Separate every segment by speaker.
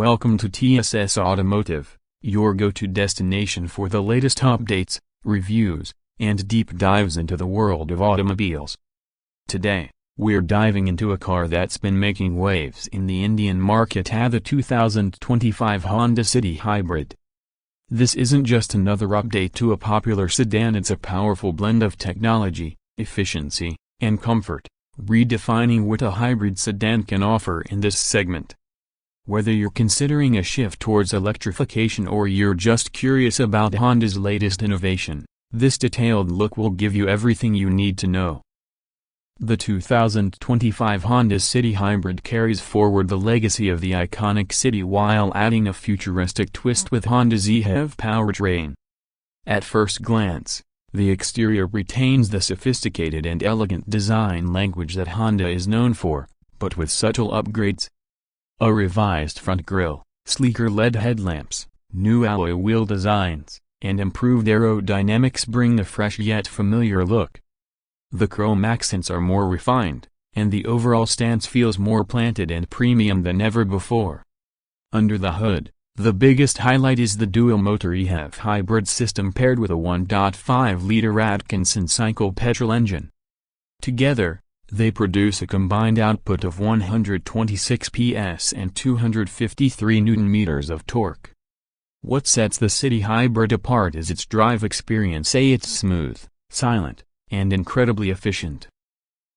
Speaker 1: Welcome to TSS Automotive, your go-to destination for the latest updates, reviews, and deep dives into the world of automobiles. Today, we're diving into a car that's been making waves in the Indian market, the 2025 Honda City Hybrid. This isn't just another update to a popular sedan, it's a powerful blend of technology, efficiency, and comfort, redefining what a hybrid sedan can offer in this segment. Whether you're considering a shift towards electrification or you're just curious about Honda's latest innovation, this detailed look will give you everything you need to know. The 2025 Honda City Hybrid carries forward the legacy of the iconic City while adding a futuristic twist with Honda's EV powertrain. At first glance, the exterior retains the sophisticated and elegant design language that Honda is known for, but with subtle upgrades. A revised front grille, sleeker LED headlamps, new alloy wheel designs, and improved aerodynamics bring a fresh yet familiar look. The chrome accents are more refined, and the overall stance feels more planted and premium than ever before. Under the hood, the biggest highlight is the dual-motor EV hybrid system paired with a 1.5-liter Atkinson cycle petrol engine. Together, they produce a combined output of 126 PS and 253 Nm of torque. What sets the City Hybrid apart is its drive experience. It's smooth, silent, and incredibly efficient.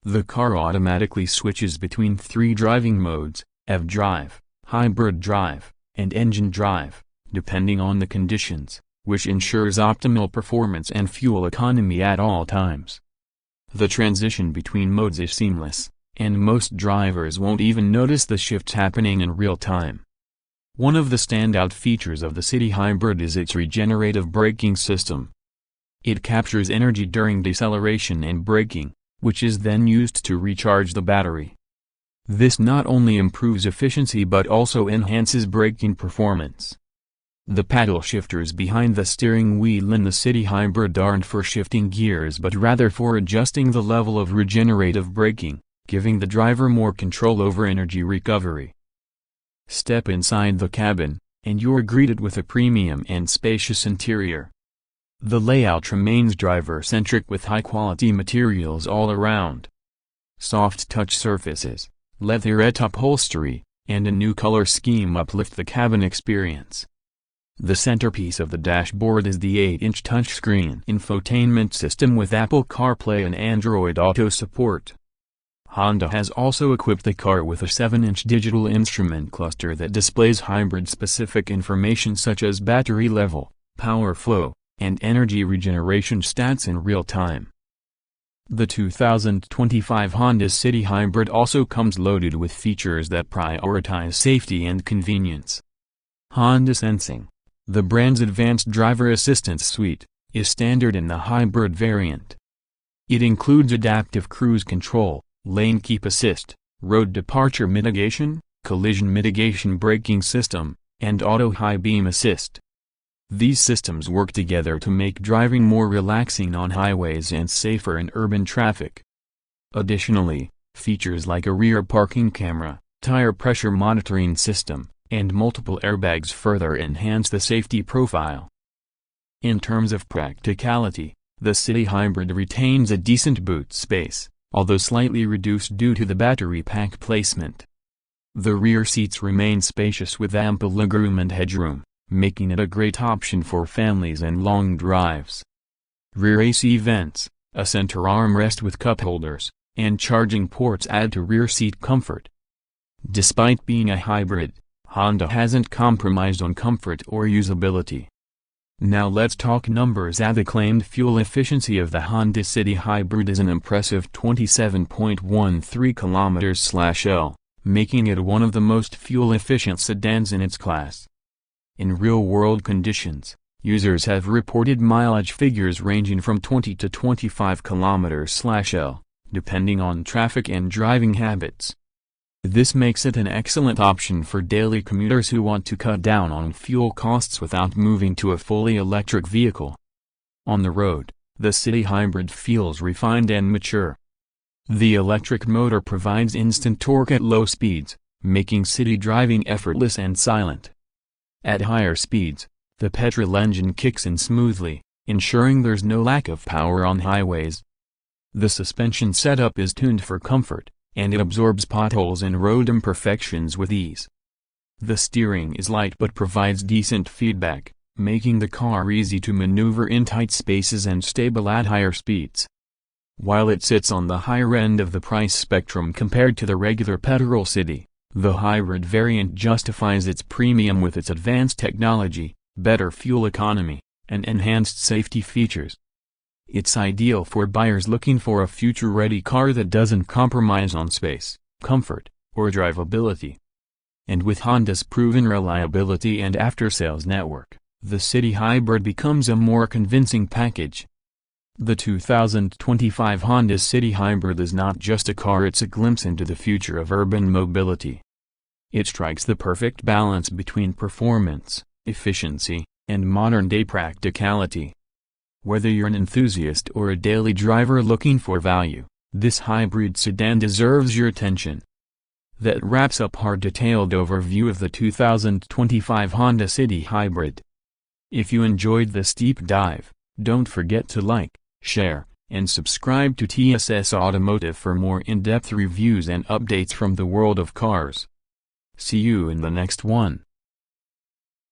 Speaker 1: The car automatically switches between three driving modes: EV drive, hybrid drive, and engine drive, depending on the conditions, which ensures optimal performance and fuel economy at all times. The transition between modes is seamless, and most drivers won't even notice the shifts happening in real time. One of the standout features of the City Hybrid is its regenerative braking system. It captures energy during deceleration and braking, which is then used to recharge the battery. This not only improves efficiency but also enhances braking performance. The paddle shifters behind the steering wheel in the City Hybrid aren't for shifting gears but rather for adjusting the level of regenerative braking, giving the driver more control over energy recovery. Step inside the cabin, and you're greeted with a premium and spacious interior. The layout remains driver-centric with high-quality materials all around. Soft touch surfaces, leatherette upholstery, and a new color scheme uplift the cabin experience. The centerpiece of the dashboard is the 8-inch touchscreen infotainment system with Apple CarPlay and Android Auto support. Honda has also equipped the car with a 7-inch digital instrument cluster that displays hybrid-specific information such as battery level, power flow, and energy regeneration stats in real time. The 2025 Honda City Hybrid also comes loaded with features that prioritize safety and convenience. Honda Sensing, the brand's advanced driver assistance suite, is standard in the hybrid variant. It includes adaptive cruise control, lane keep assist, road departure mitigation, collision mitigation braking system, and auto high beam assist. These systems work together to make driving more relaxing on highways and safer in urban traffic. Additionally, features like a rear parking camera, tire pressure monitoring system, and multiple airbags further enhance the safety profile. In terms of practicality, the City Hybrid retains a decent boot space, although slightly reduced due to the battery pack placement. The rear seats remain spacious with ample legroom and headroom, making it a great option for families and long drives. Rear AC vents, a center armrest with cup holders, and charging ports add to rear seat comfort. Despite being a hybrid, Honda hasn't compromised on comfort or usability. Now let's talk numbers. The claimed fuel efficiency of the Honda City Hybrid is an impressive 27.13 km/L, making it one of the most fuel-efficient sedans in its class. In real-world conditions, users have reported mileage figures ranging from 20 to 25 km/L, depending on traffic and driving habits. This makes it an excellent option for daily commuters who want to cut down on fuel costs without moving to a fully electric vehicle. On the road, the City Hybrid feels refined and mature. The electric motor provides instant torque at low speeds, making city driving effortless and silent. At higher speeds, the petrol engine kicks in smoothly, ensuring there's no lack of power on highways. The suspension setup is tuned for comfort, and it absorbs potholes and road imperfections with ease. The steering is light but provides decent feedback, making the car easy to maneuver in tight spaces and stable at higher speeds. While it sits on the higher end of the price spectrum compared to the regular petrol city, the hybrid variant justifies its premium with its advanced technology, better fuel economy, and enhanced safety features. It's ideal for buyers looking for a future-ready car that doesn't compromise on space, comfort, or drivability. And with Honda's proven reliability and after-sales network, the City Hybrid becomes a more convincing package. The 2025 Honda City Hybrid is not just a car, it's a glimpse into the future of urban mobility. It strikes the perfect balance between performance, efficiency, and modern-day practicality. Whether you're an enthusiast or a daily driver looking for value, this hybrid sedan deserves your attention. That wraps up our detailed overview of the 2025 Honda City Hybrid. If you enjoyed this deep dive, don't forget to like, share, and subscribe to TSS Automotive for more in-depth reviews and updates from the world of cars. See you in the next one.